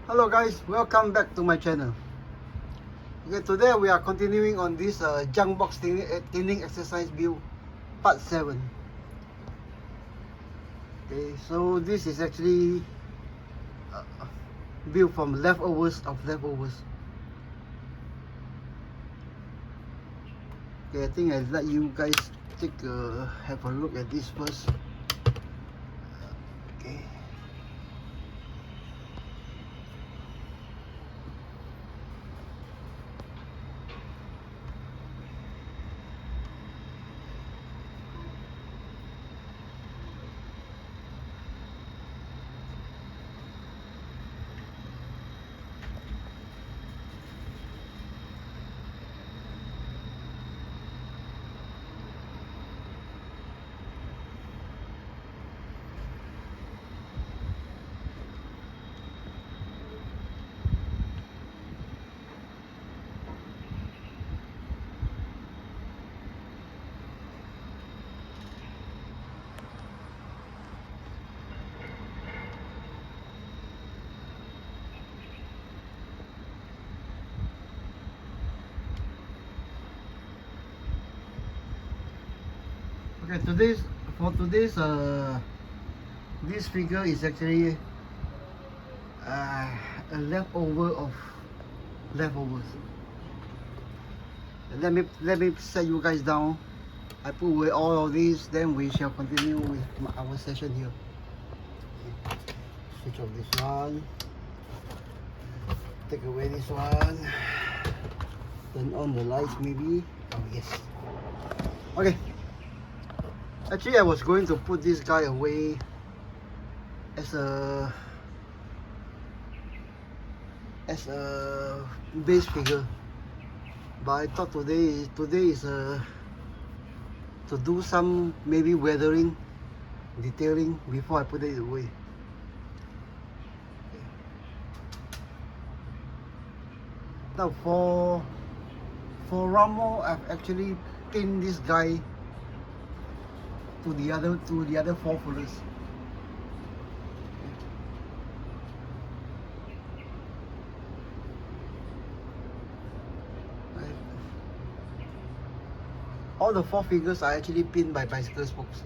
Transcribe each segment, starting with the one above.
Hello guys, welcome back to my channel. Okay, today we are continuing on this JUNKBOX Thinning Exercise build part 7. Okay, so this is actually built from leftovers of leftovers. Okay, I think I'll let you guys have a look at this first. Okay. Okay, today's this figure is actually a leftover of leftovers. Let me set you guys down. I put away all of these, then we shall continue with our session here. Switch off this one. Take away this one. Turn on the lights maybe. Oh yes. Okay. Actually, I was going to put this guy away as a base figure, but I thought today is to do some maybe weathering, detailing before I put it away. Now for Rommel, I've actually pinned this guy to the other 4 fullers. All the 4 figures are actually pinned by bicycle spokes.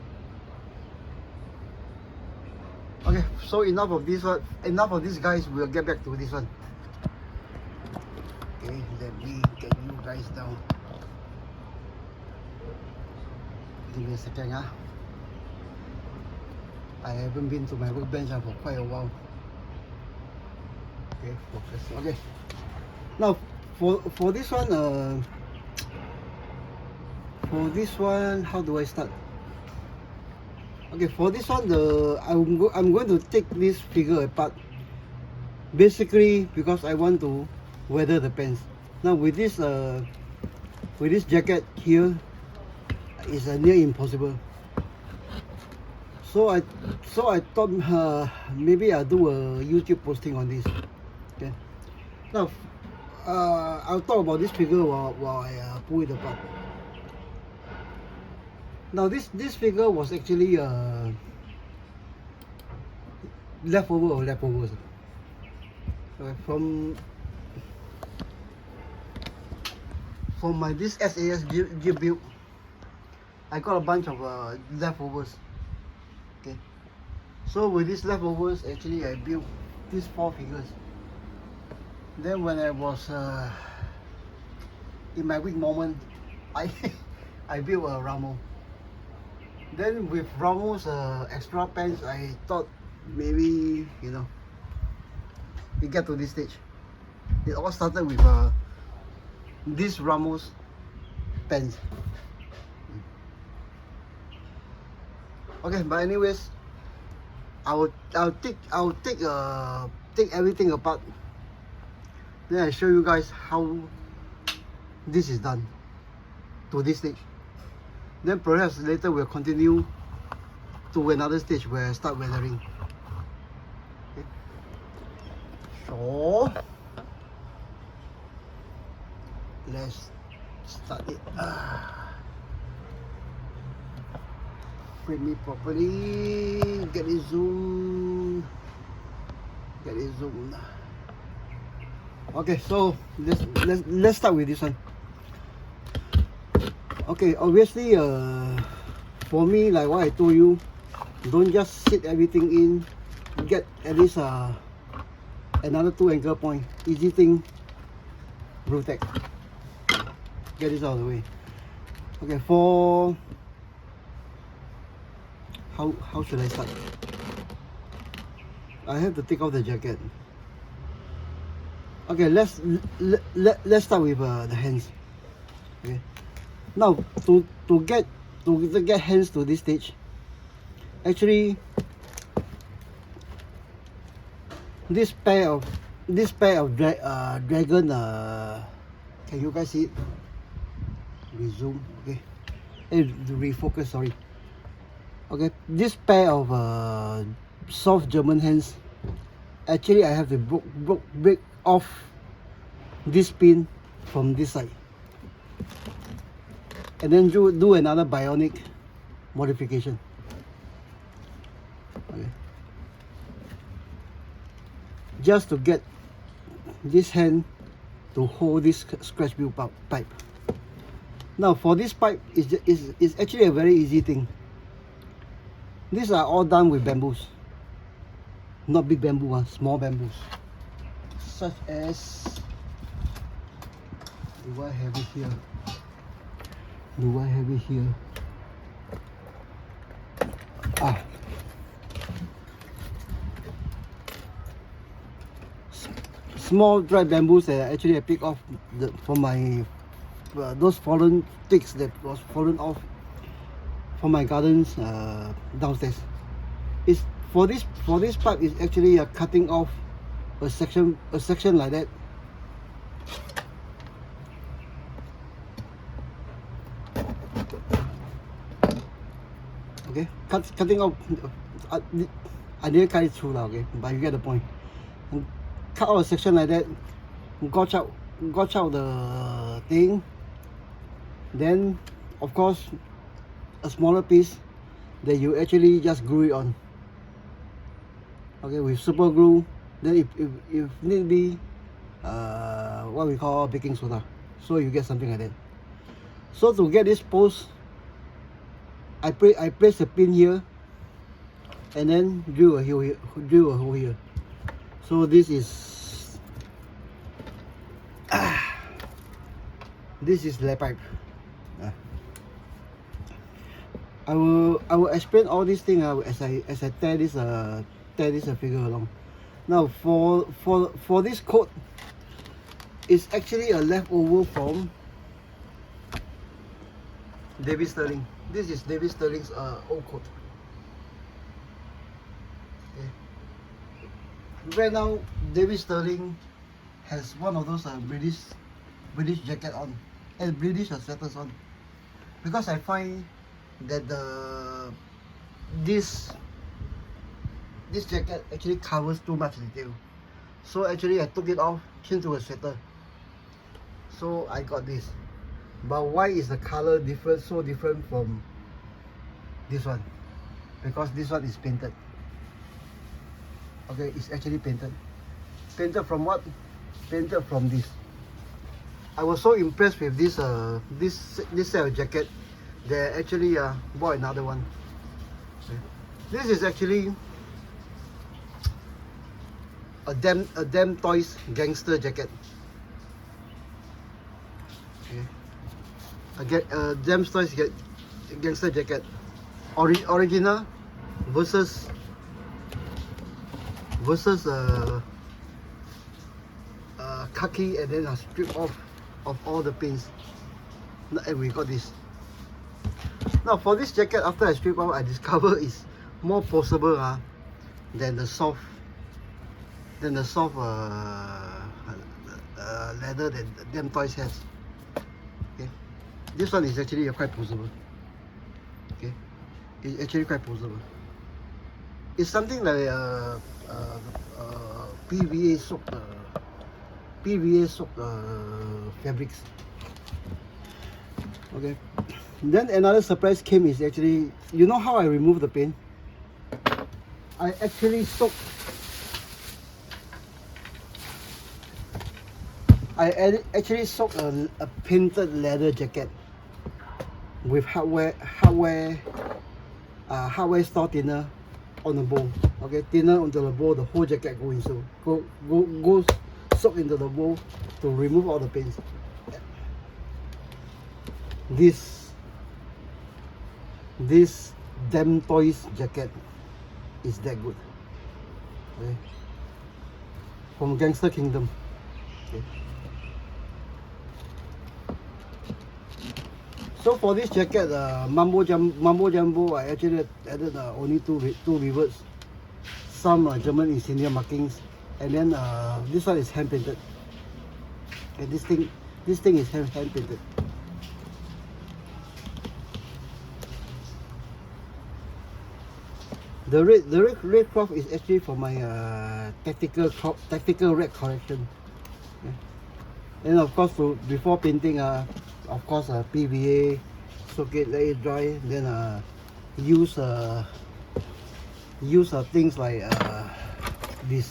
Okay, so enough of this one. Enough of these guys. We'll get back to this one. Okay, let me get you guys down. Give me a second, huh? I haven't been to my workbench for quite a while. Okay, focus. Okay. Now for this one, how do I start? Okay, for this one, I'm going to take this figure apart. Basically, because I want to weather the pants. Now with this jacket here, is near impossible. So I thought maybe I'll do a YouTube posting on this. Okay. Now I'll talk about this figure while I pull it apart. Now this figure was actually leftover or leftovers. From my this SAS gear build, I got a bunch of leftovers. Okay, so with these leftovers, actually I built these 4 figures. Then when I was in my weak moment, I built a Rommel. Then with Rommel's extra pants, I thought maybe, you know, we get to this stage. It all started with this Rommel's pants. Okay, but anyways, I'll take everything apart. Then I show you guys how this is done to this stage. Then perhaps later we'll continue to another stage where I start weathering. Okay. So let's start it. Frame it properly. Get it zoomed. Okay, so let's start with this one. Okay, obviously, for me, like what I told you, don't just sit everything in. Get at least another 2 anchor point. Easy thing, Brutec. Get this out of the way. Okay, for how should I start? I have to take off the jacket. Okay, let's start with the hands. Okay, now to get hands to this stage, actually this pair of Dragon, can you guys see it? Resume. Okay, refocus, sorry. Okay, this pair of soft German hands, actually I have to break off this pin from this side and then do another bionic modification. Okay, just to get this hand to hold this scratch build pipe. Now for this pipe is actually a very easy thing. These are all done with bamboos, not big bamboo, small bamboos, such as, do I have it here? Small dry bamboos that actually I pick off from my those fallen twigs that was fallen off from my gardens downstairs. Is for this pipe is actually cutting off a section like that. Okay, cutting off. I didn't cut it through now, okay, but you get the point. And cut out a section like that, gouge out the thing. Then, of course, a smaller piece that you actually just glue it on. Okay, with super glue. Then if need be, what we call baking soda, so you get something like that. So to get this post, I place a pin here, and then drill a hole here. So this is lead pipe. I will explain all these things as I tear this figure along. Now for this coat, it's actually a leftover from David Sterling. This is David Sterling's old coat. Okay. Right now, David Sterling has one of those British jacket on and British sweaters on, because I find that this jacket actually covers too much detail. So actually I took it off, changed to a sweater. So I got this. But why is the color so different from this one? Because this one is painted. Okay, it's actually painted. Painted from what? Painted from this. I was so impressed with this set of jacket that I actually bought another one. Okay. This is actually a damn toys gangster jacket. Okay. A damn toys gangster jacket. Original versus khaki, and then a strip off of all the pins. And we got this. Now for this jacket, after I strip off, I discover it's more poseable than the soft leather that Damn Toys has. Okay, this one is actually quite poseable. Okay, it's actually quite poseable. It's something like PVA soaked fabrics. Okay. Then another surprise came is actually, you know how I remove the paint? I actually soak actually sold a painted leather jacket with hardware store thinner on the bowl. Okay, thinner onto the bowl, the whole jacket goes soak into the bowl to remove all the paints. This damn toys jacket is that good. Okay, from Gangster Kingdom. Okay. So for this jacket, Mambo Jumbo, I actually added only two rivets, some German insignia markings, and then this one is hand painted. Okay, this thing is hand painted. The red cloth is actually for my tactical red collection. Okay. And of course, before painting, of course, PVA, soak it, let it dry, then use things like this.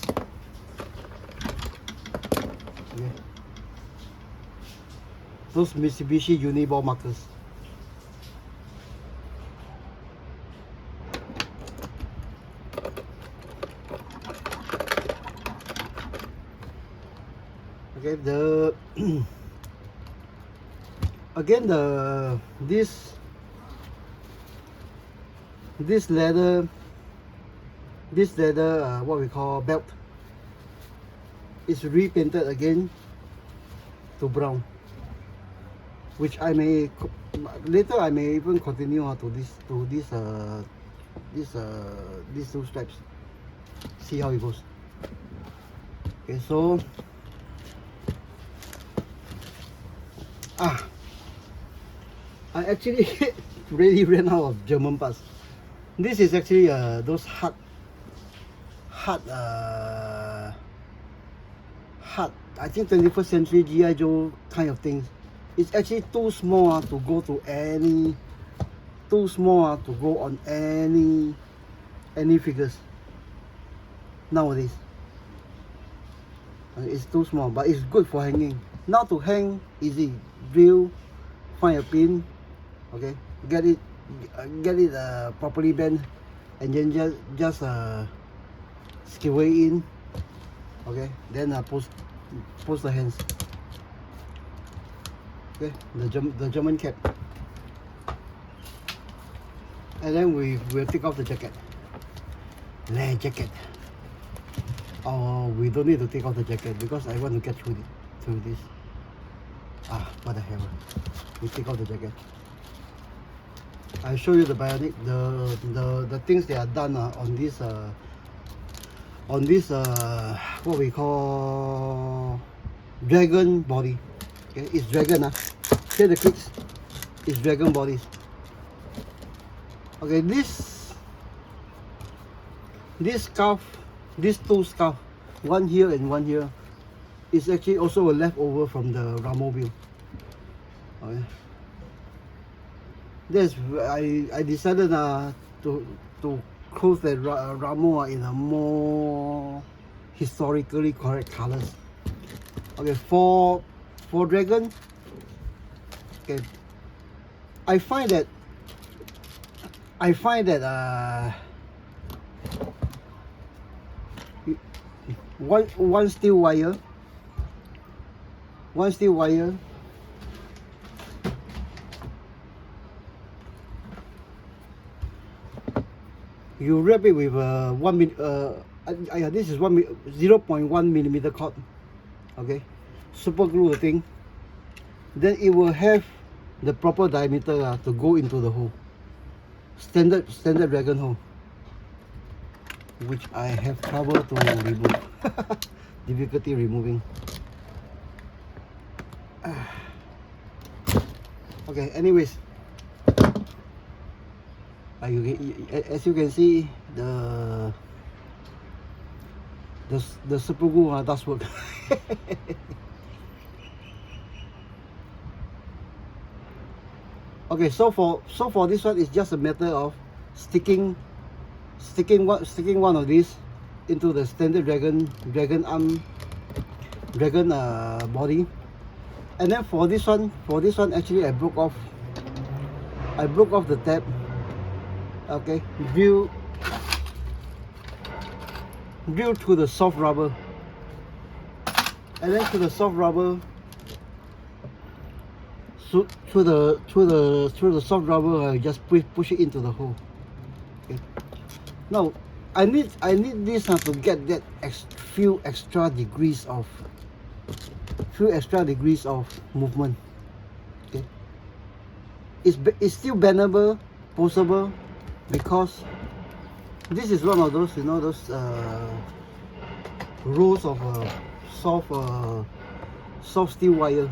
Okay. Those Mitsubishi Uniball markers. Okay, this leather what we call belt is repainted again to brown, which I may later even continue to these two stripes. See how it goes. Okay, so I actually really ran out of German parts. This is actually those hard I think 21st century G.I. Joe kind of things. It's actually too small to go on any figures nowadays. It's too small, but it's good for hanging. Now to hang, easy. Drill, find a pin, okay, get it properly bent, and then just skewer it in, okay, then post the hands. Okay, the German cap, and then we'll take off the jacket. Leather jacket. Oh, we don't need to take off the jacket because I want to get through this. What the hell? We take off the jacket. I'll show you the bionic, the things that are done on this what we call Dragon body. Okay, it's Dragon. Here the clicks. It's Dragon bodies. Okay, this scarf, these two scarf, one here and one here, is actually also a leftover from the Rommel build. Okay. That's I decided to clothe the Rommel in a more historically correct colors. Okay, for Dragon, okay, I find that one steel wire, you wrap it with this is 0.1 millimeter cord. Okay, super glue the thing, then it will have the proper diameter to go into the hole, standard Dragon hole, which I have trouble to remove. Difficulty removing. Okay, anyways, as you can see, the super glue does work. Okay, so for this one, it's just a matter of sticking one of these into the standard Dragon arm, Dragon body, And then for this one actually I broke off the tab. Okay, drill to the soft rubber, and then to the soft rubber, so through the soft rubber, I just push it into the hole. Okay. Now I need this to get that few extra degrees of movement. Okay, it's still bendable, possible, because this is one of those, you know, those rows of soft steel wire.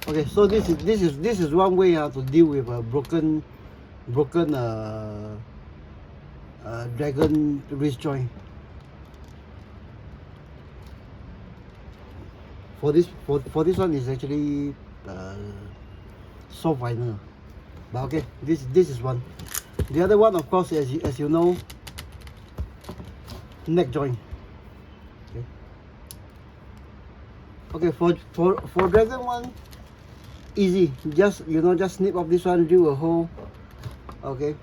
Okay, so this is one way to deal with a broken Dragon wrist joint. For this one is actually soft vinyl, but okay, this is one. The other one, of course, as you know, neck joint. Okay, for Dragon one, easy. Just snip off this one, drill a hole. Okay,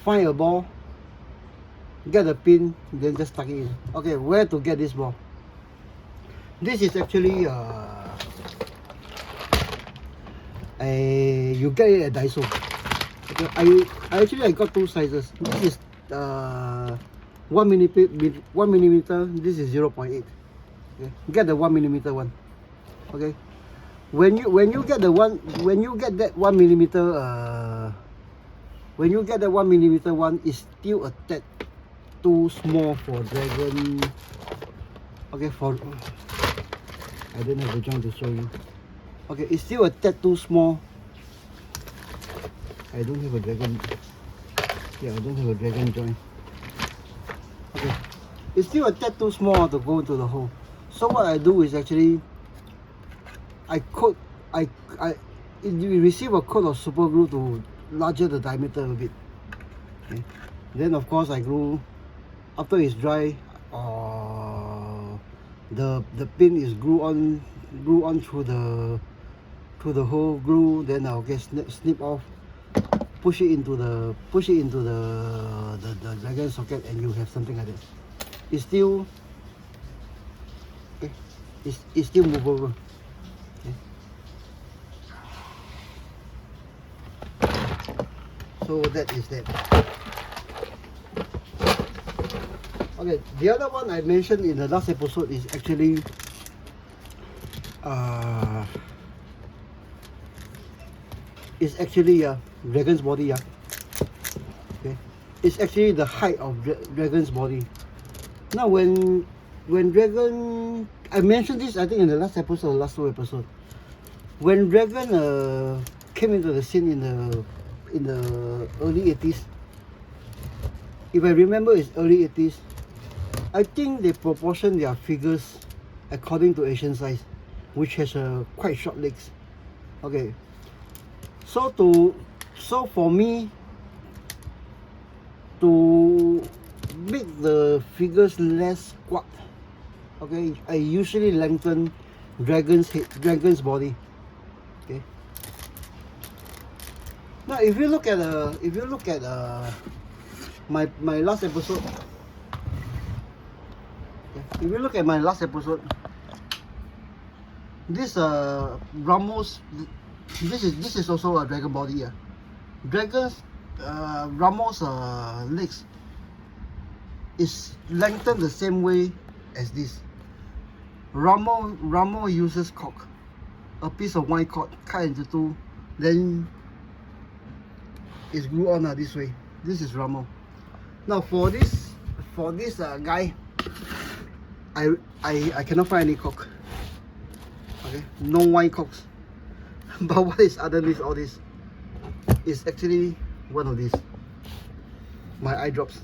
find a ball, get a pin, then just tuck it in. Okay, where to get this ball? This is actually you get it at Daiso. Okay, I got two sizes. This is 1 millimeter. This is 0.8. Okay, get the 1 millimeter one. Okay, when you get that 1 millimeter one, is still a tad too small for Dragon. Okay, I don't have the joint to show you. Okay, it's still a tad too small. I don't have a Dragon. Yeah, I don't have a Dragon joint. Okay, it's still a tad too small to go into the hole. So what I do is actually you receive a coat of super glue to larger the diameter a bit. Okay. Then of course I glue after it's dry. The pin is glue on through the hole glue. Then I'll get snip off, push it into the Dragon socket, and you have something like that. It's still okay. It's still movable. Okay. So that is that. Okay, the other one I mentioned in the last episode is actually Dragon's body. Okay, it's actually the height of Dragon's body. Now when Dragon, I mentioned this I think in the last episode, last two episodes. When Dragon came into the scene in the early 80s, if I remember, it's early 80s. I think they proportion their figures according to Asian size, which has quite short legs. Okay, so for me to make the figures less squat, okay, I usually lengthen Dragon's body. Okay. Now if you look at my last episode. If you look at my last episode, this Rommel's, this is also a Dragon body. Rommel's legs is lengthened the same way as this. Rommel uses cork, a piece of wine cord cut into two, then it's glued on this way. This is Rommel. Now for this guy, I cannot find any cork. Okay, no wine corks. But what is underneath all this is actually one of these, my eye drops.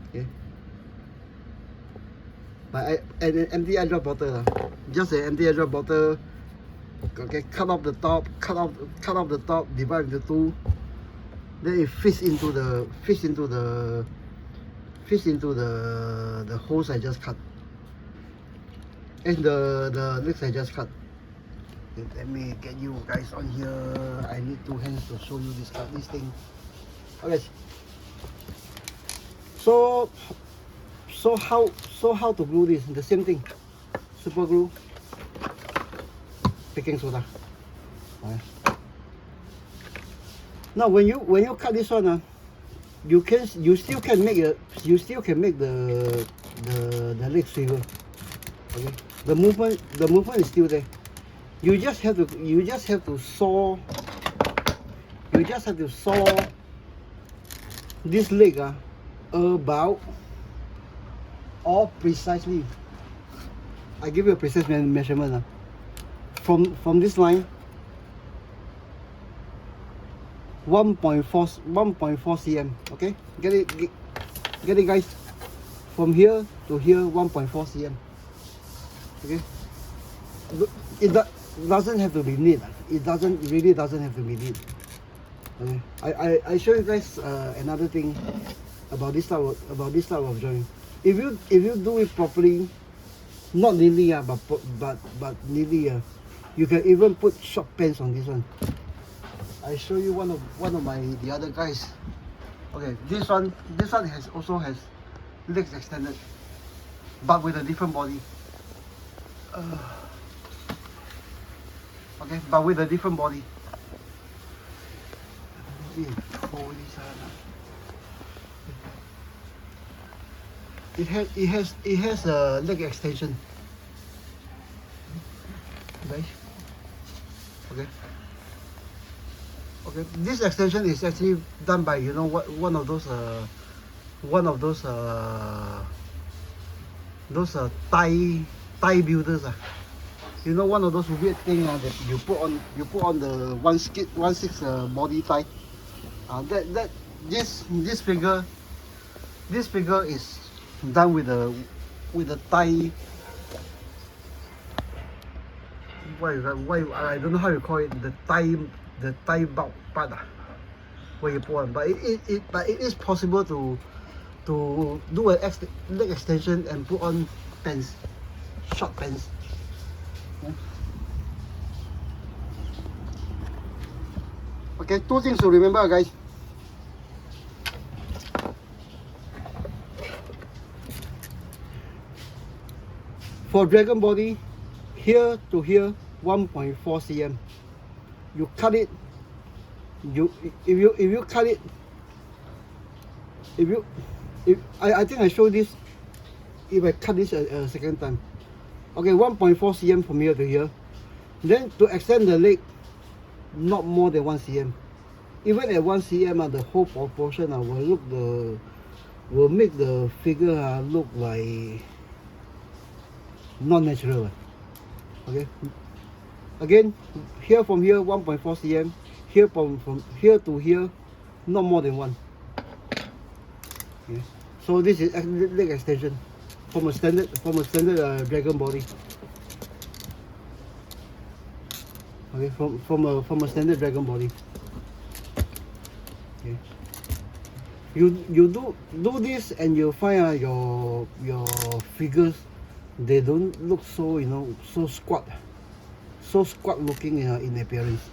Okay, an empty eye drop bottle. Just an empty eye drop bottle. Okay, cut off the top, divide into two. Then it fits into the holes I just cut. And the legs I just cut. Let me get you guys on here. I need 2 hands to show you this thing. Okay. So how to glue this? The same thing. Super glue, baking soda. Right. Now when you cut this one, you still can make the leg swivel. Okay. The movement is still there. You just have to saw this leg about or precisely. I give you a precise measurement from this line 1.4 cm. Okay, get it guys, from here to here 1.4 cm. Okay, it doesn't have to be neat. It really doesn't have to be neat. Okay, I show you guys another thing about this type of drawing. If you do it properly, not neatly but neatly, you can even put short pants on this one. I show you one of the other guys. Okay, this one also has legs extended, but with a different body. Okay, but with a different body. It has a leg extension. Okay. Okay. This extension is actually done by, you know what, one of those Thai builders. You know, one of those weird thing that you put on the 1/6 body tie. This figure is done with the Thai. Why I don't know how you call it, the Thai bulk part where you put on, but it is possible to do a leg extension and put on pants, short pants. Okay, 2 things to remember, guys. For Dragon body, here to here 1.4 cm. You cut it. If you cut it, I think I showed this. If I cut this a second time, okay, 1.4 cm from here to here. Then to extend the leg, not more than 1 cm. Even at 1 cm, the whole proportion will make the figure look like not natural. Okay. Again, here from here 1.4 cm. Here from here to here, not more than 1. Okay. So this is leg extension from a standard Dragon body. Okay, from a standard Dragon body. Okay. You do this and you find your figures, they don't look so, you know, so squat looking in appearance.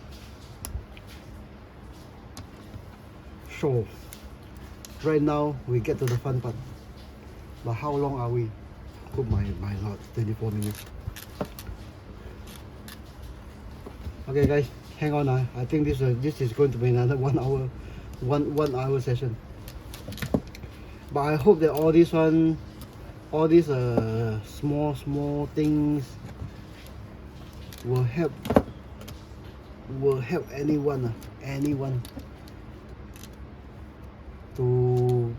So right now we get to the fun part. But how long are we? Oh my lord, 24 minutes. Okay guys, hang on. I think this is going to be another 1 hour session. But I hope that all these small things will help anyone to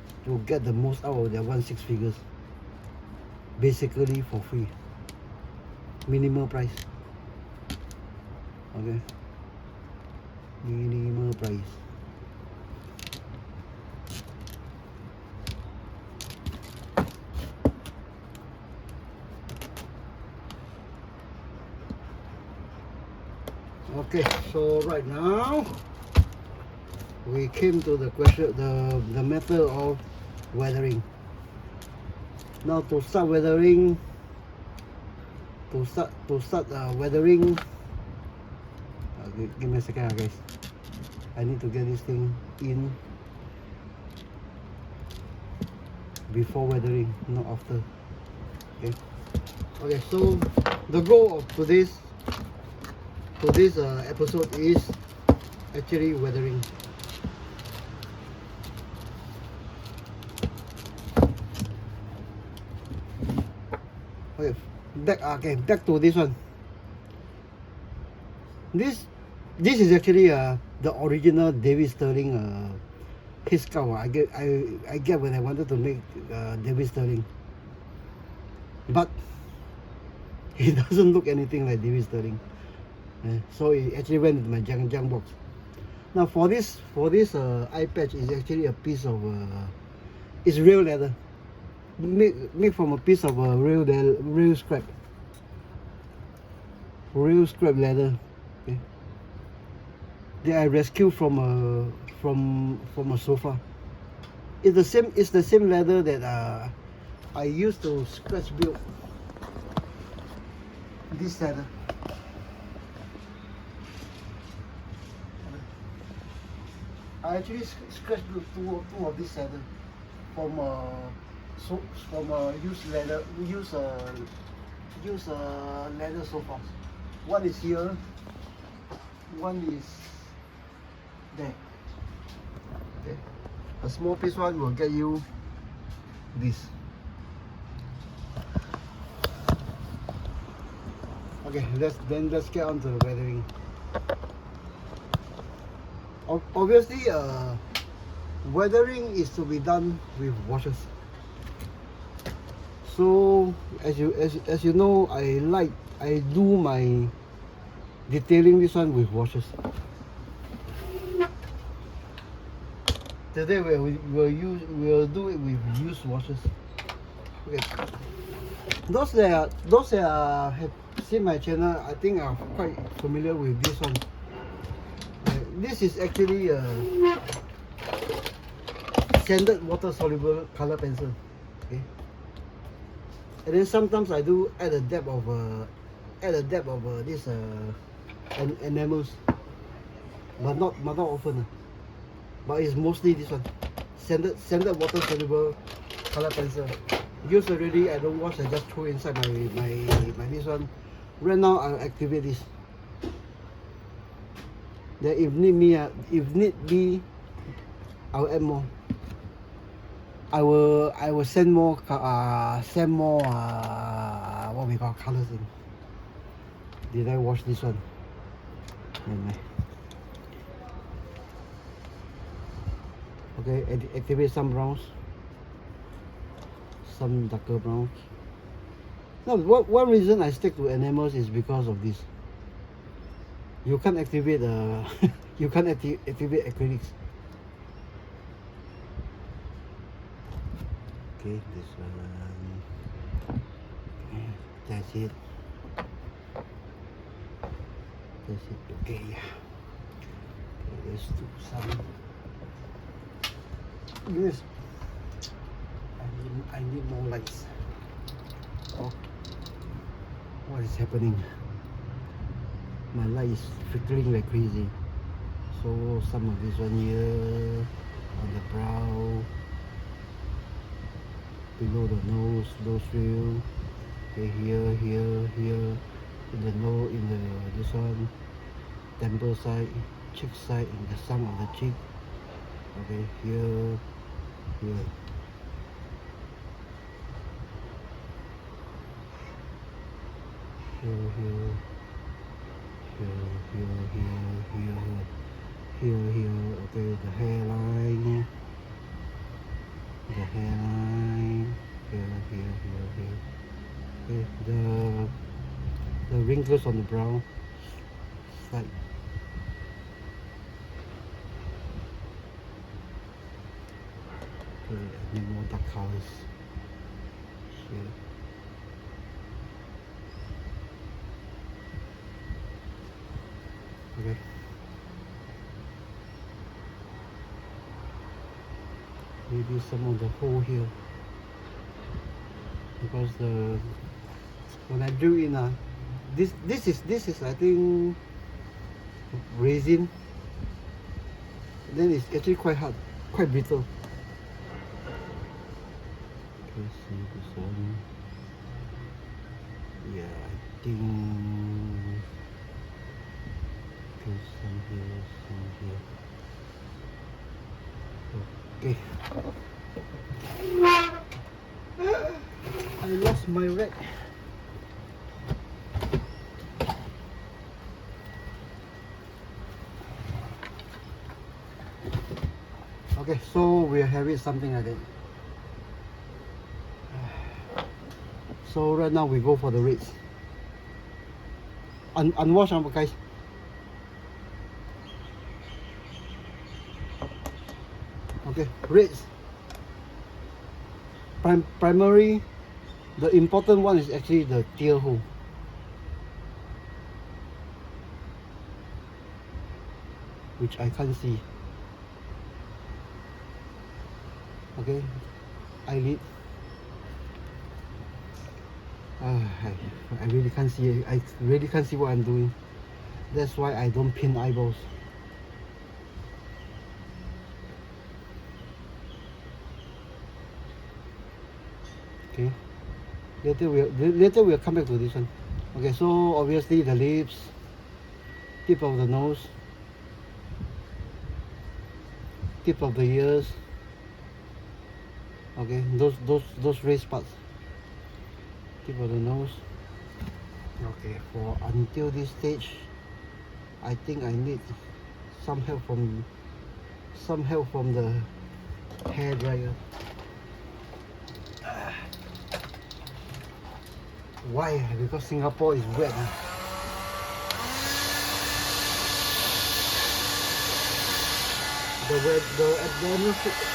get the most out of their 1/6 figures, basically for free, minimal price. Okay, minimal price. Okay, so right now we came to the question, the method of weathering. Now to start weathering, weathering. Give me a second, guys. I need to get this thing in before weathering, not after. Okay, so the goal of today's episode is actually weathering. Okay, back to this one. This is actually the original David Sterling his cow. I get when I wanted to make David Sterling, but he doesn't look anything like David Sterling. So it actually went into my junk box. Now for this eye patch is actually a piece of it's real leather, made from a piece of real scrap leather. Okay, that I rescued from a sofa. It's the same leather that I used to scratch build this leather. I actually scratch built two of this leather from used leather sofas. One is here, one is there. Okay. A small piece one will get you this. Okay, let's get on to the weathering. Obviously, weathering is to be done with washers. So as you know, I do my detailing this one with washers. Today we'll do it with used washers. Okay. Those that have seen my channel, I think are quite familiar with this one. This is actually a standard water soluble color pencil. Okay. And then sometimes I do add a dab of this enamels, but not often. But it's mostly this one, standard water soluble color pencil. Used already, I don't wash, I just throw inside my this one. Right now I'll activate this. Then if need be, I'll add more. I will send more what we call colors in. Did I wash this one? Okay, activate some browns, some darker browns. No, one reason I stick to enamels is because of this. You can't activate activate acrylics. Okay, this one. Okay, that's it. Okay, yeah. Okay, let's do some. Yes. I need more lights. Oh, what is happening? My light is flickering like crazy. So some of this one here on the brow, below the nose, nostril. Okay, here, in the nose, this one, temple side, cheek side, in the sum of the cheek. Okay, here. Here, okay, the hairline, here, okay, the wrinkles on the brow side. Okay, I need more dark colors here. Okay. Maybe some of the hole here, because when I drill in, this is I think resin. Then it's actually quite hard, quite brittle. Okay, see this one. Yeah, I think. Okay, some here. Okay. I lost my rack. Okay, so we have it something like that. So right now we go for the rates. Unwash, guys. Okay, rates. Primary, the important one is actually the tear hole. Which I can't see. Okay, eyelid. I really can't see. I really can't see what I'm doing. That's why I don't pin eyeballs. Okay. Later we'll come back to this one. Okay, so obviously the lips, tip of the nose, tip of the ears. Okay, those raised parts. Tip of the nose. Okay, for until this stage, I think I need some help from the hair dryer. Why? Because Singapore is wet. The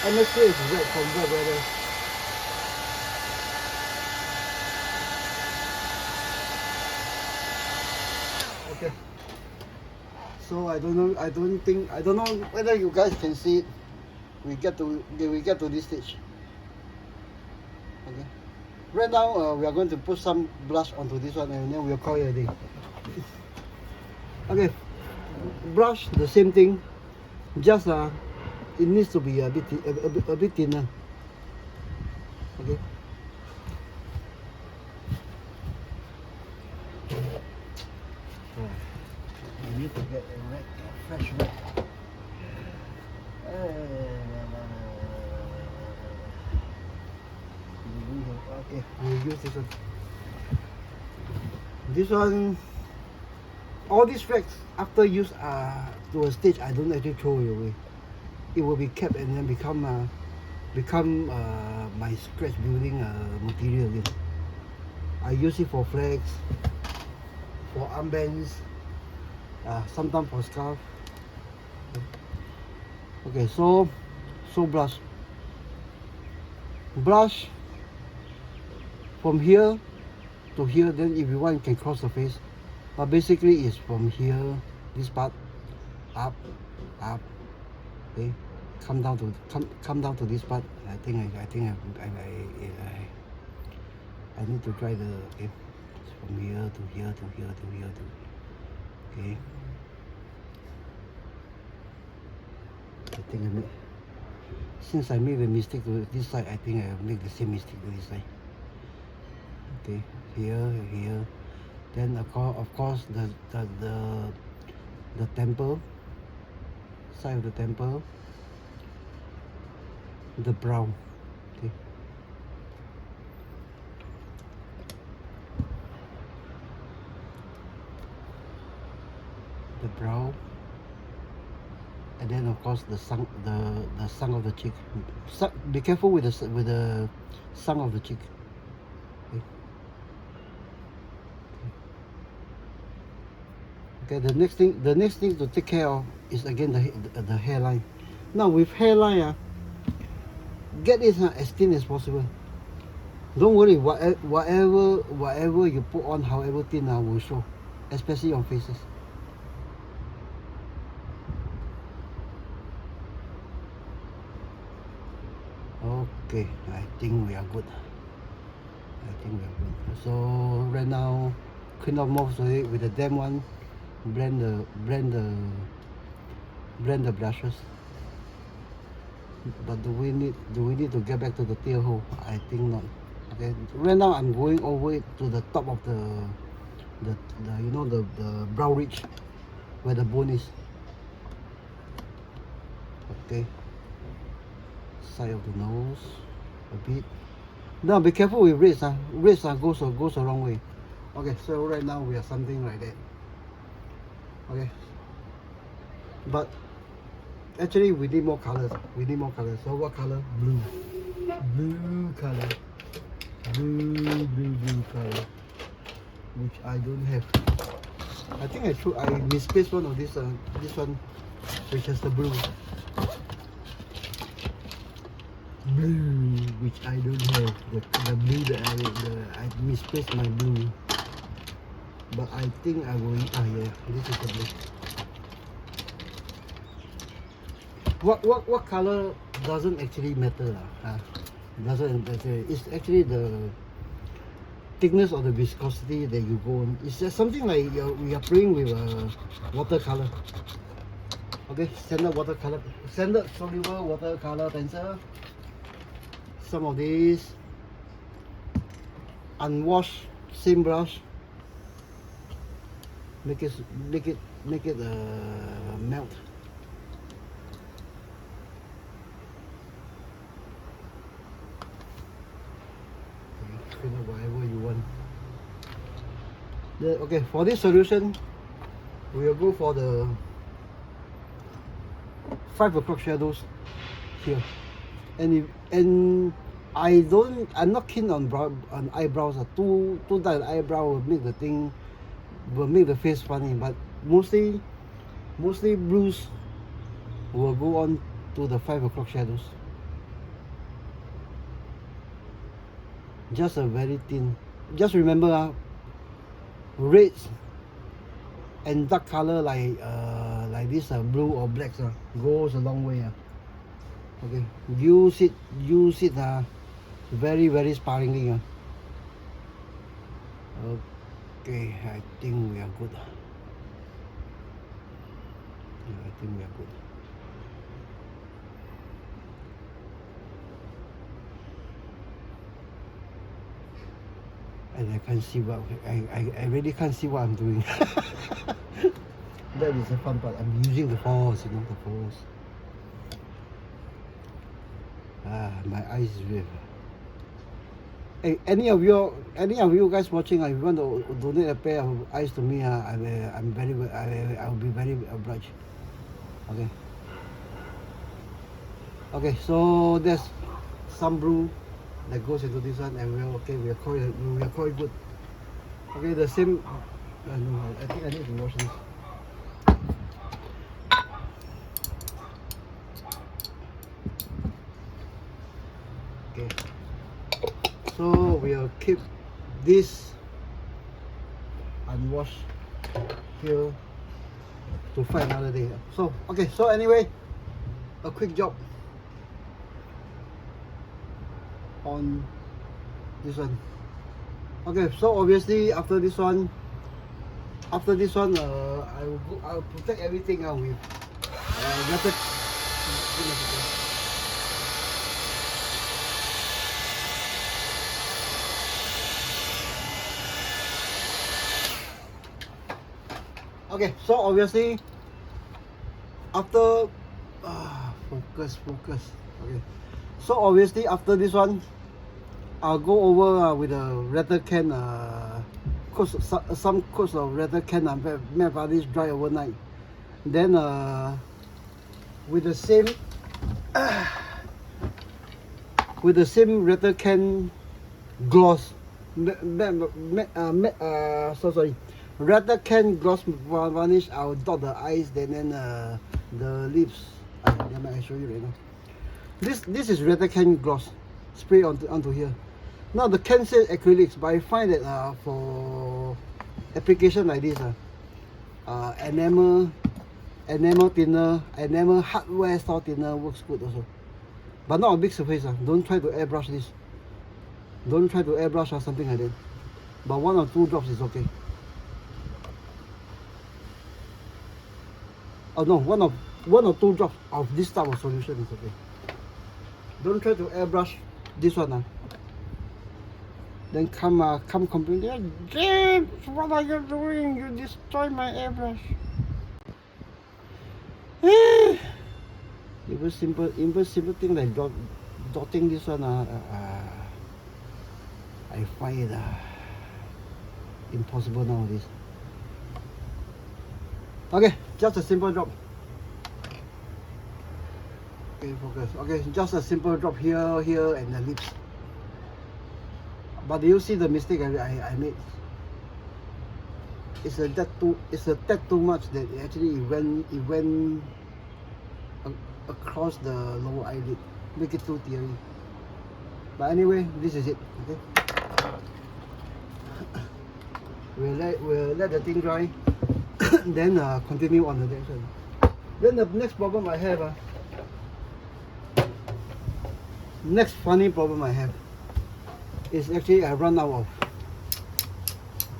atmosphere is wet from wet weather. Okay. So I don't know whether you guys can see it. We get to this stage. Okay. Right now we are going to put some blush onto this one and then we'll call it a day. Okay. Brush, the same thing. Just it needs to be a bit thinner. Okay. You need to get a fresh rack. Okay, we'll use this one. This one, all these racks after use to a stage, I don't actually throw it away. It will be kept and then become my scratch building material again. I use it for flags, for armbands, sometimes for scarf. Okay, so brush from here to here. Then if you want, you can cross the face, but basically it's from here, this part, up. Okay, come down to this part. I think I need to try the, okay, from here to here to here to here to, okay. I think since I made a mistake to this side, I think I'll make the same mistake to this side. Okay, here, then of course the temple, side of the temple, the brow. Okay. The brow, and then of course the sunk of the cheek. Be careful with the sunk of the cheek. Okay. The next thing to take care of is again the hairline. Now with hairline, get it as thin as possible. Don't worry, whatever you put on, however thin, will show, especially on faces. Okay, I think we are good. I think we are good. So right now, clean up most of it with the damp one. Blend the brushes. But do we need to get back to the tail hole? I think not. Okay. Right now I'm going over it to the top of the you know the brow ridge where the bone is. Okay. Side of the nose a bit. Now be careful with reds. Reds goes the wrong way. Okay, so right now we are something like that. Okay. But actually we need more colors. So what color? Blue. Blue color. Blue color. Which I don't have. I think I misplaced one of this one, which has the blue. Blue, which I don't have. The blue that I misplaced my blue. But I think I will. Yeah, this is the blue. What color doesn't actually matter. Doesn't matter. It's actually the thickness or the viscosity that you go on. It's just something like we are playing with watercolor. Okay, standard watercolor, standard soluble watercolor pencil. Some of these unwashed, same brush. Make it melt. Whatever you want. Okay, for this solution, we will go for the 5 o'clock shadows here, and I'm not keen on eyebrows. Too tight eyebrow will make the face funny. But mostly blues will go on to the 5 o'clock shadows. Just a very thin. Just remember, reds and dark color like this blue or blacks goes a long way. Okay, use it very, very sparingly. Okay, I think we are good. Yeah, I think we are good. And I can't see what I really can't see what I'm doing. That is the fun part. I'm using the force, the force. My eyes is red. Hey, any of you guys watching, if you want to donate a pair of eyes to me, I'll be very obliged. Okay. Okay, so there's some blue that goes into this one, and we are quite good. Okay, the same. No, I think I need to wash this. Okay, so we'll keep this unwashed here to find another day. So okay, so anyway, a quick job on this one. Okay, so obviously after this one, I'll protect everything with method. Okay, so obviously after focus. Okay, so obviously after this one, I'll go over with a rattle can. Some coats of rattle can made this dry overnight. Then with the same rattle can gloss, rattle can gloss varnish. I'll dot the eyes, then the lips. Let me show you right now. This is rattle can gloss, spray onto here. Now the can says acrylics, but I find that for application like this, enamel thinner, enamel hardware store thinner works good also. But not a big surface. Don't try to airbrush this. Don't try to airbrush or something like that. But 1 or 2 drops is okay. Oh no, 1 or 2 drops of this type of solution is okay. Don't try to airbrush this one. Then come complain, James, what are you doing? You destroy my airbrush. Even simple thing like dotting this one, I find it impossible nowadays. Okay, just a simple drop. Okay, focus. Okay, just a simple drop here, and the lips. But do you see the mistake I made? It's a tad too much that actually it went across the lower eyelid, make it too teary. But anyway, this is it. Okay. We'll let the thing dry, then continue on the next one. Then the next problem I have, next funny problem I have is actually I run out of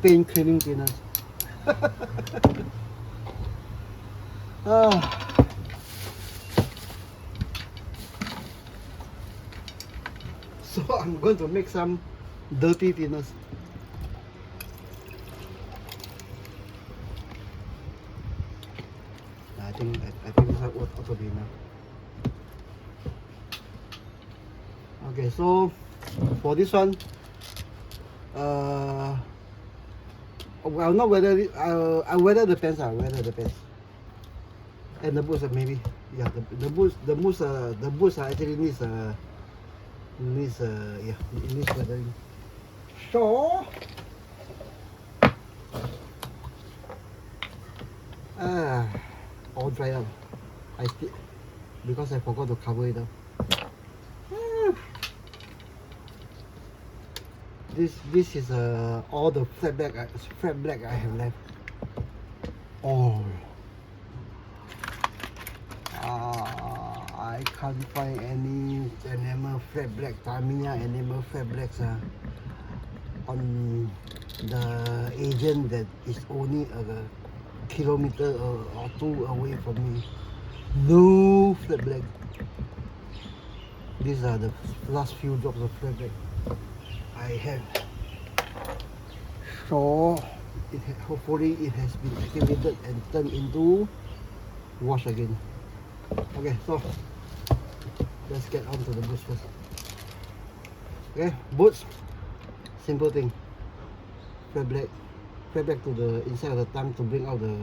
paint cleaning thinners. So I'm going to make some dirty thinners. I think this ought to be enough. Okay, so for this one, well, not whether I weather the pants, and the boots maybe, yeah, the boots actually needs weathering. So all dry up. I still, because I forgot to cover it up. This is all the flat black I have left. Oh, I can't find any enamel flat black, Tamiya enamel flat blacks on the agent that is only a kilometer or 2 away from me. No flat black. These are the last few drops of flat black I have. So hopefully it has been activated and turned into wash again. Okay, so let's get on to the boots first. Okay, boots, simple thing. Flat black to the inside of the tongue to bring out the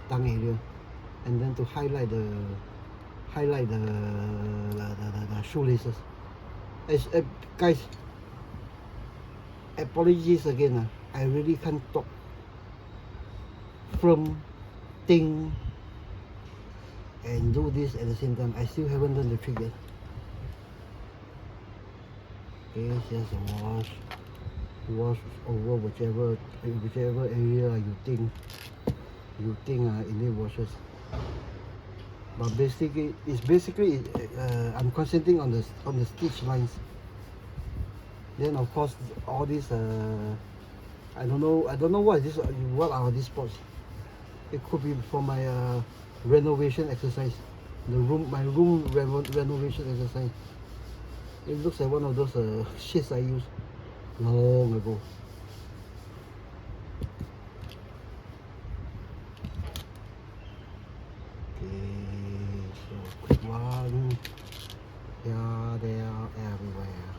tongue area, and then to highlight the shoelaces. Guys, apologies again. I really can't talk from thing and do this at the same time. I still haven't done the trick yet. Okay, just wash over whichever area you think it need washes. But basically I'm concentrating on the stitch lines. Then of course all this I don't know what are these spots. It could be for my renovation exercise, my room renovation exercise. It looks like one of those sheets I used long ago. One, yeah, they are everywhere.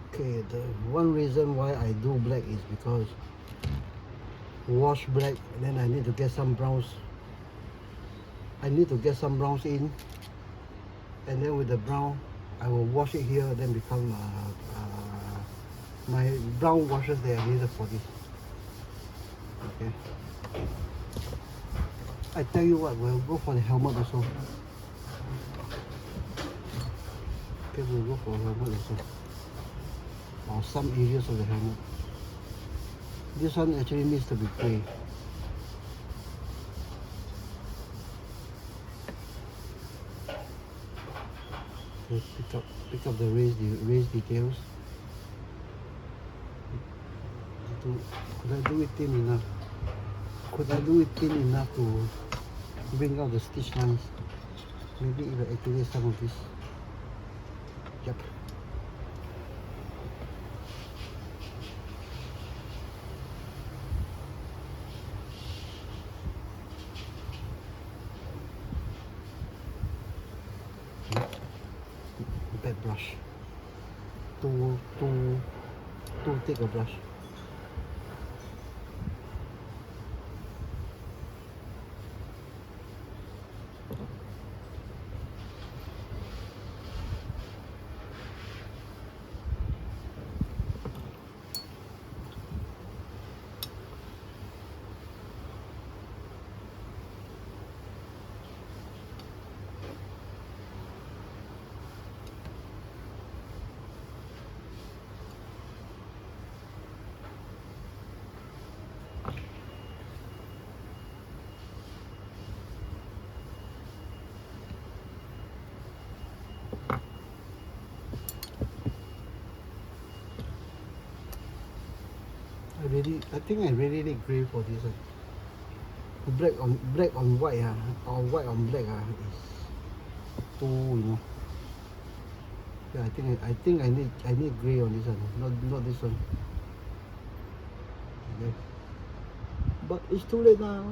Okay, the one reason why I do black is because wash black, and then I need to get some browns. In, and then with the brown, I will wash it here, then become my brown washes that I needed for this. Okay. I tell you what, we'll go for the helmet also. Okay, we'll go for the helmet also. Or some areas of the helmet. This one actually needs to be grey. to pick up the race details. Could I do it thin enough? Could I do it thin enough to bring out the stitch lines? Maybe even activate some of this. Yep. Bad brush. Too thick a brush. I think I really need gray for this one. Black on white or white on black is too, you know. Yeah, I think I need gray on this one, not this one. Okay. But it's too late now.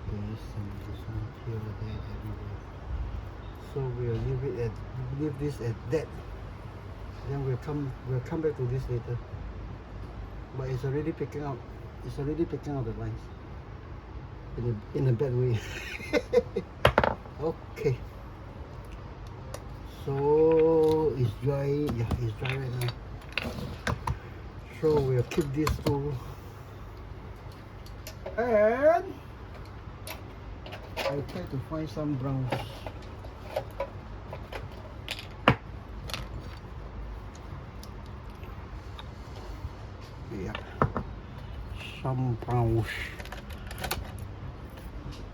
Okay, this one here, there, everywhere. So we'll leave this at that. Then we'll come back to this later. But it's already picking out. It's already picking out the lines. In a bad way. Okay. So it's dry. Yeah, it's dry right now. So we'll keep these two. And I try to find some browns. Yeah, some browns.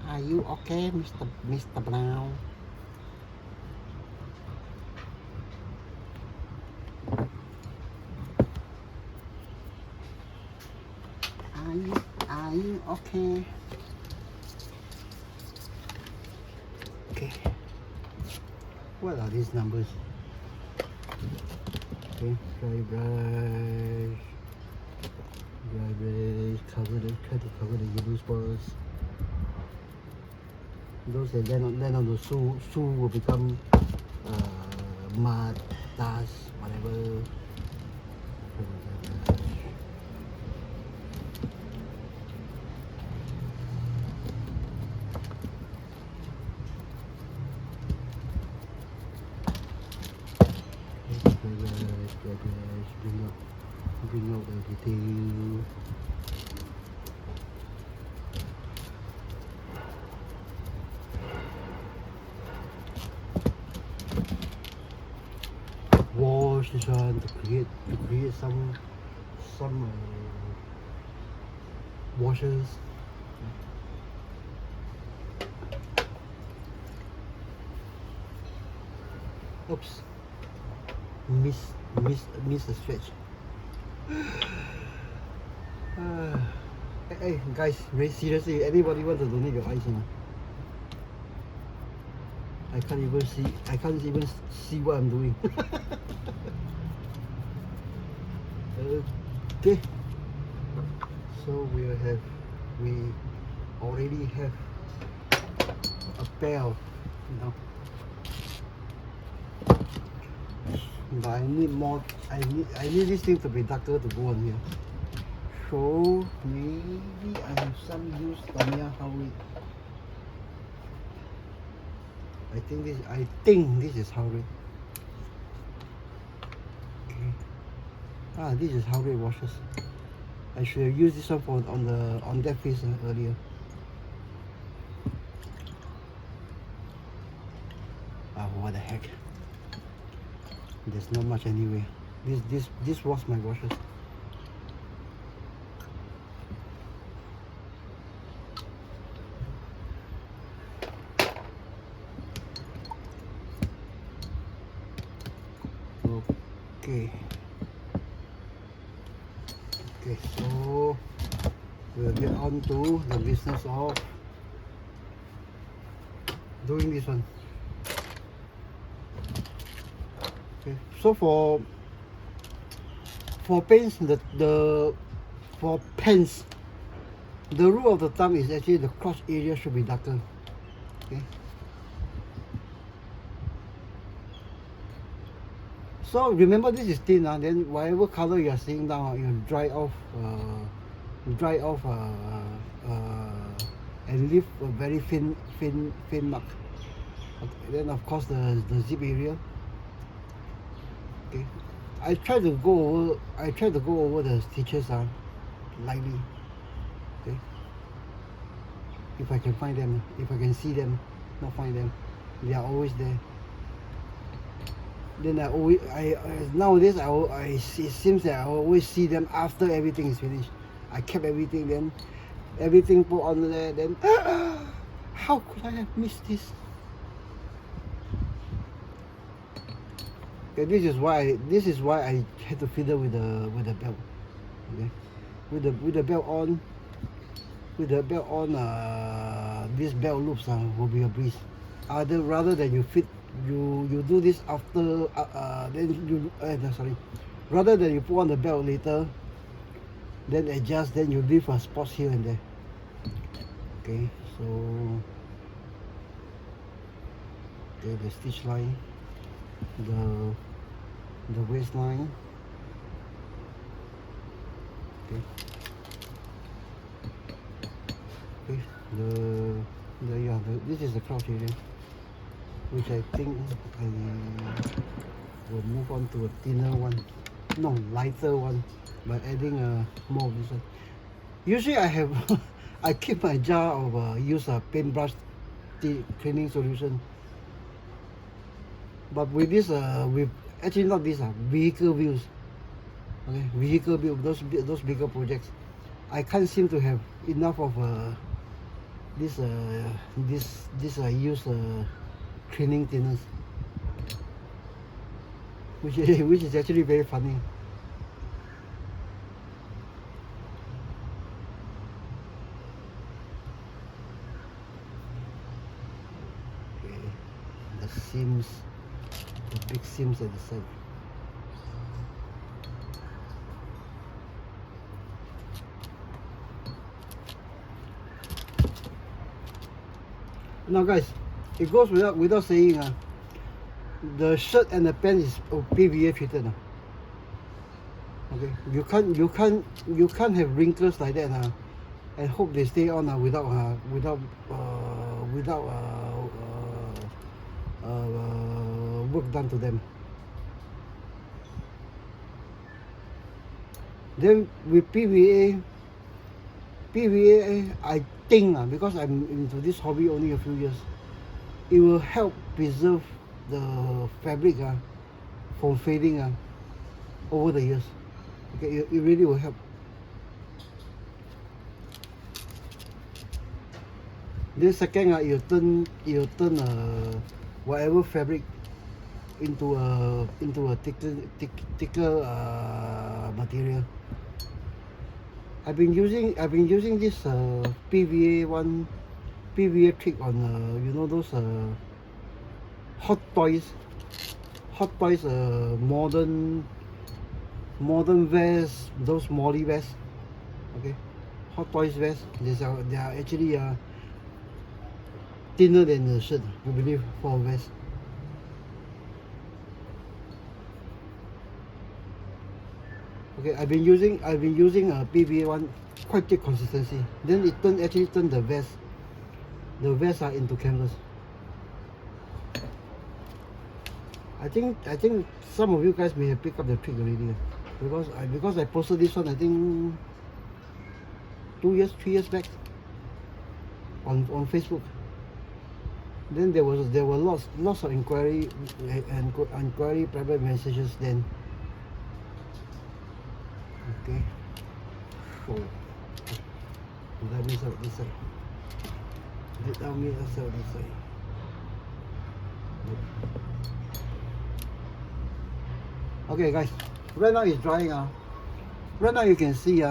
Are you okay, Mr. Brown? Are you okay? Okay. What are these numbers? Okay, dry brush. Try to cover the yellow spots. Those that land on the shoe will become mud, dust, whatever. Bring out the detail. Wash this one to create some washes. Oops, miss the stretch. Hey guys, seriously, anybody want to donate your eyes? I can't even see what I'm doing. Okay, so we already have a pair of, but I need more. I need this thing to be darker to go on here. So maybe I have some use Tamiya Howry. I think this is Howry. Okay. This is Howry washes. I should have used this one for on that face earlier. What the heck? There's not much anyway. This was my washes. So we'll get on to the business of doing this one. Okay, so for paints, for pens, the rule of the thumb is actually the crotch area should be darker. Okay. So remember, this is thin, then whatever color you are seeing now, you dry off and leave a very thin mark. Okay. Then of course the zip area. Okay, I try to go over the stitches lightly. Okay, if I can find them, if I can see them, not find them, they are always there. Then nowadays it seems that I always see them after everything is finished. I kept everything, then everything put on there, then how could I have missed this? Okay, this is why I had to fiddle with the belt. Okay, with the belt on, this belt loops will be a breeze. Rather than you do this after rather than you put on the belt later, then adjust, then you leave spots here and there. Okay, so the stitch line, the waistline. Okay, this is the crotch area, which I think I will move on to a thinner one, no, lighter one, by adding more of this one. Usually I have I keep my jar of use a paintbrush cleaning solution, but with this with actually not this vehicle wheels. Okay, vehicle wheel, those bigger projects, I can't seem to have enough of this use cleaning thinners, which is actually very funny. Okay, the seams, the big seams at the side. Now guys, it goes without saying, the shirt and the pants is PVA treated. Okay, you can't have wrinkles like that and hope they stay on without work done to them. Then with PVA, I think because I'm into this hobby only a few years, it will help preserve the fabric from fading over the years. Okay, it really will help. Then second, you turn whatever fabric into a thicker material. I've been using this PVA trick on you know those Hot Toys modern vests, those Molly vests. Okay, Hot Toys vests, they are actually thinner than the shirt, I believe, for a vest. Okay, I've been using a PVA one, quite thick consistency. Then it actually turned the vest into canvas. I think some of you guys may have picked up the trick already, because I posted this one, I think 3 years back on Facebook. Then there were lots of inquiry private messages then. Okay, so let me sort this side. Let me sort this side. Okay guys, right now it's drying. Right now you can see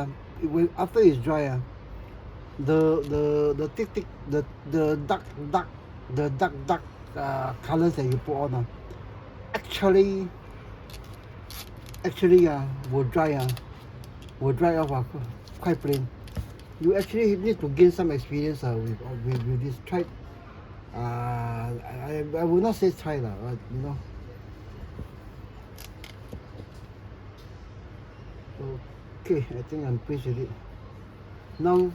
after it's dry, the thick the dark colors that you put on, actually will dry off, quite plain. You actually need to gain some experience with this. Try. I will not say try lah, but you know. Okay, I think I'm pleased with it. Now,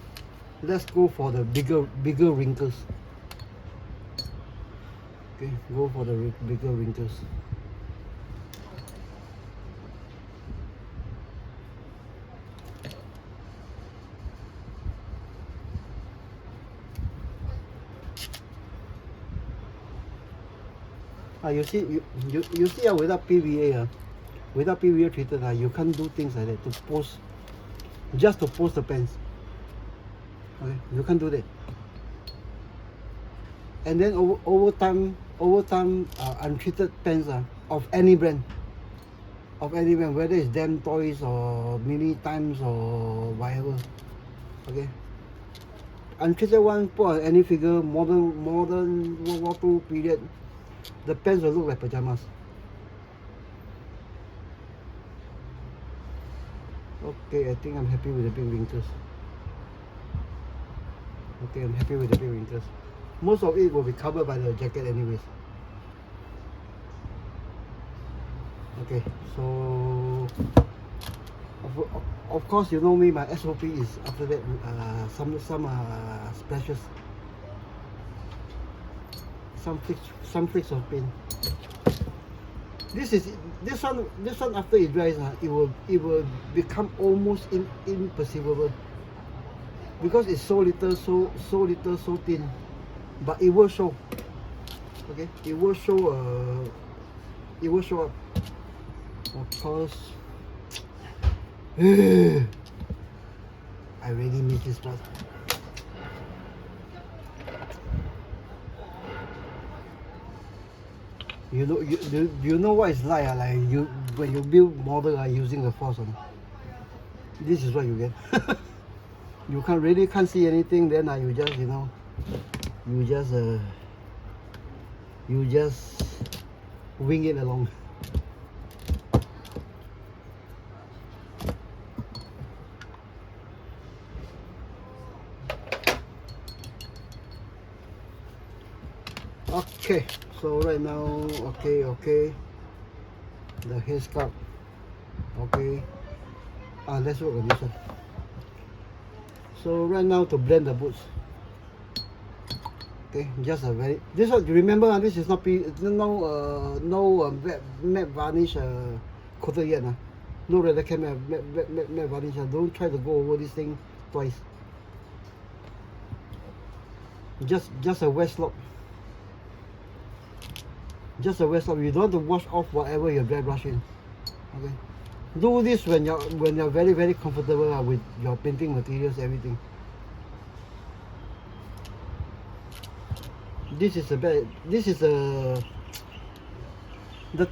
let's go for the bigger wrinkles. Okay, go for the bigger wrinkles. You see, you see, without PVA, without PVA treated, you can't do things like that to post, just to post the pens. Okay, you can't do that. And then over time, untreated pens of any brand, whether it's Damn Toys or Mini Times or whatever. Okay, untreated one put on any figure, modern World War II period, the pens will look like pajamas. Okay, I think I'm happy with the big wrinkles. Okay, I'm happy with the big wrinkles. Most of it will be covered by the jacket anyways. Okay, so of course you know me, my SOP is after that some splashes, some flicks of paint. This one after it dries, it will become almost imperceivable because it's so little, so thin, but it will show. Okay, it will show up. Of course, I really miss this part. You know, you know what it's like, like when you build model using the force. This is what you get. You can't see anything. Then you just you just wing it along. Okay, so right now, okay, the hair scarf, okay. Let's work on this one. So right now to blend the boots. Okay, just a very, this one, remember, this is not matte varnish coated yet. No red can matte varnish. Don't try to go over this thing twice. Just a wet slope. Just a wet slope. You don't want to wash off whatever you dry brush in. Okay. Do this when you're very, very comfortable with your painting materials, everything. This is the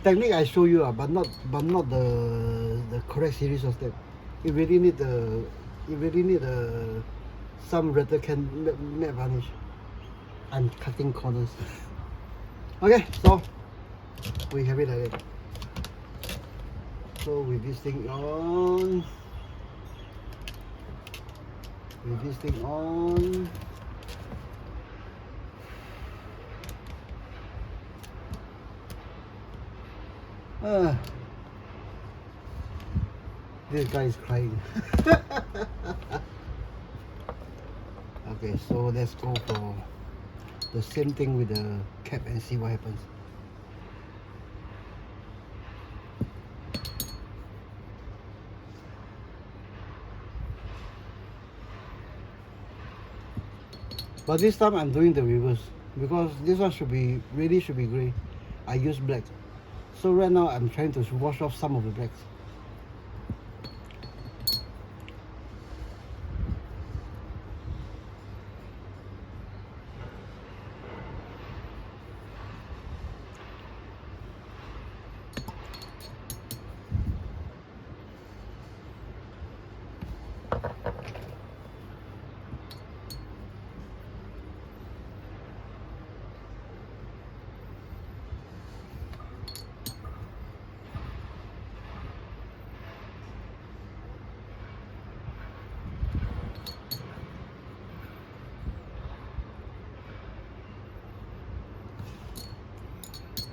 technique I show you, but not the correct series of steps. You really need some red can matte varnish. I'm cutting corners. Okay, so we have it like that. So with this thing on, this guy is crying. Okay, so let's go for the same thing with the cap and see what happens. But this time I'm doing the reverse because this one really should be grey. I use black. So right now I'm trying to wash off some of the blacks.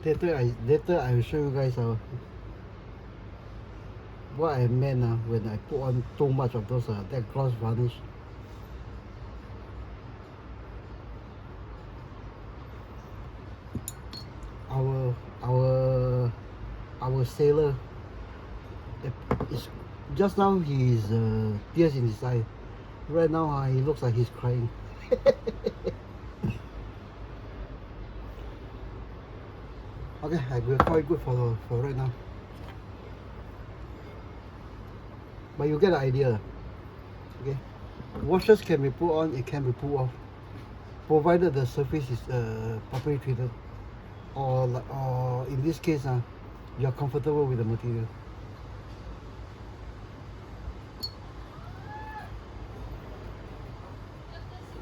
Later I will show you guys what I meant when I put on too much of those that gloss varnish. Our sailor is just now he's tears in his eye. Right now he looks like he's crying. Okay, I will call it good for right now. But you get the idea. Okay, washers can be put on, it can be put off, provided the surface is properly treated, or in this case you are comfortable with the material.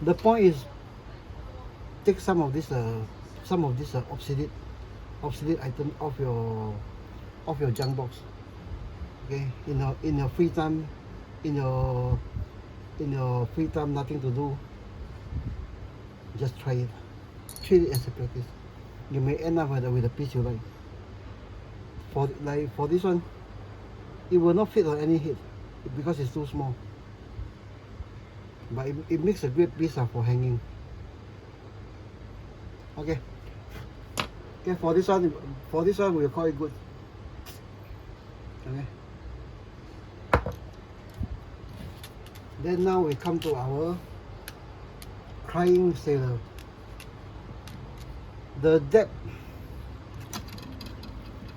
The point is, take some of this obsolete item off your junk box. Okay, in your free time, in your free time, nothing to do, just try it. Treat it as a practice. You may end up with a piece you like. For this one, it will not fit on any head because it's too small. But it makes a great piece for hanging. Okay. Okay, for this one we'll call it good. Okay. Then now we come to our crying sailor. The depth,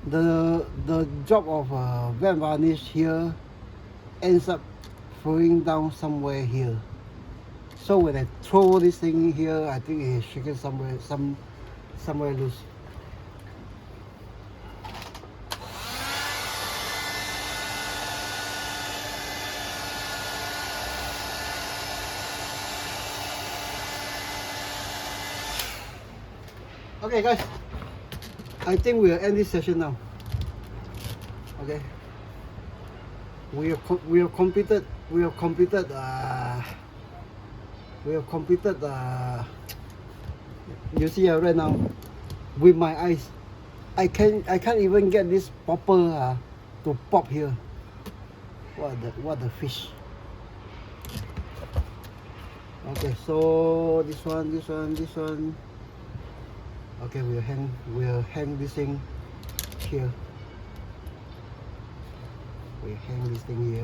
the job of wet varnish here ends up flowing down somewhere here. So when I throw this thing here, I think it's shaken somewhere loose. Okay guys, I think we'll end this session now. Okay, we have completed you see right now with my eyes I can't even get this popper to pop here. What the fish. Okay, so this one. Okay, we'll hang this thing here. We hang this thing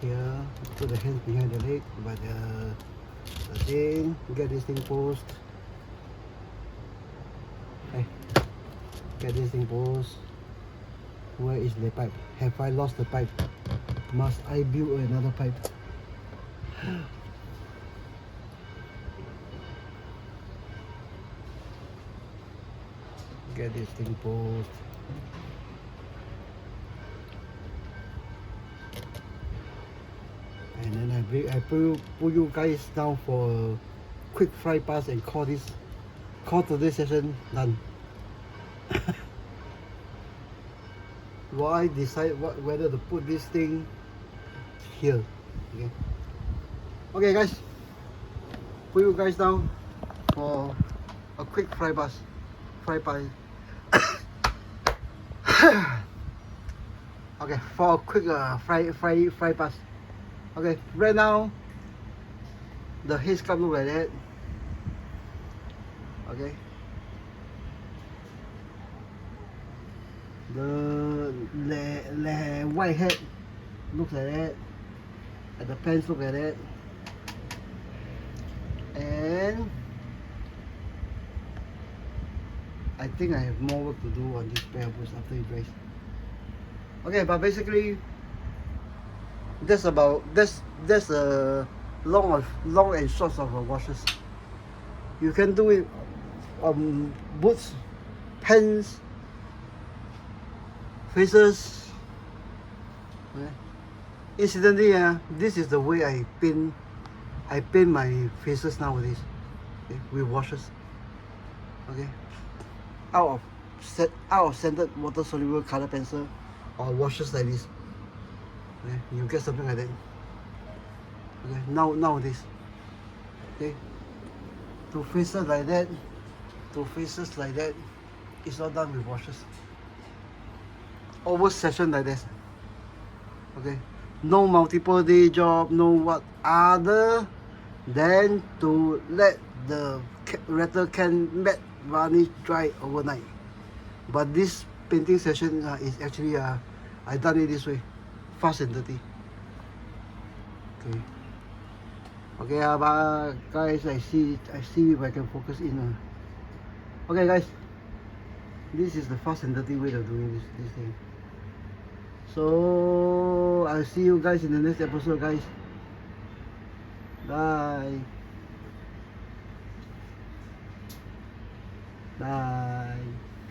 here. Put the hands behind the leg, but the thing, get this thing post. Okay, get this thing post. Where is the pipe? Have I lost the pipe? Must I build another pipe? Get this thing post. And then I pull you guys down for a quick fry pass and call today's session done. While I decide whether to put this thing here. Okay guys, put you guys down for a quick fry pass. Okay, for a quick fry pass. Okay, right now the head sculpt look like that. Okay, the white head looks like that, and the pants look like that, and I think I have more work to do on this pair of boots after it dries. Okay, but basically that's a long and short of washes. You can do it on boots, pants, faces. Okay. Incidentally, this is the way I paint my faces nowadays. Okay, with washes. Okay, out of scented water soluble color pencil or washes like this. Okay, you get something like that. Okay, nowadays. Okay, to faces like that, it's all done with washes. Over session like this. Okay, no multiple day job, no what other than to let the rattle can matte varnish dry overnight. But this painting session is actually I done it this way, fast and dirty. Okay. Okay, but guys, I see if I can focus in. Okay, guys, this is the fast and dirty way of doing this thing. So I'll see you guys in the next episode, guys. Bye. Bye.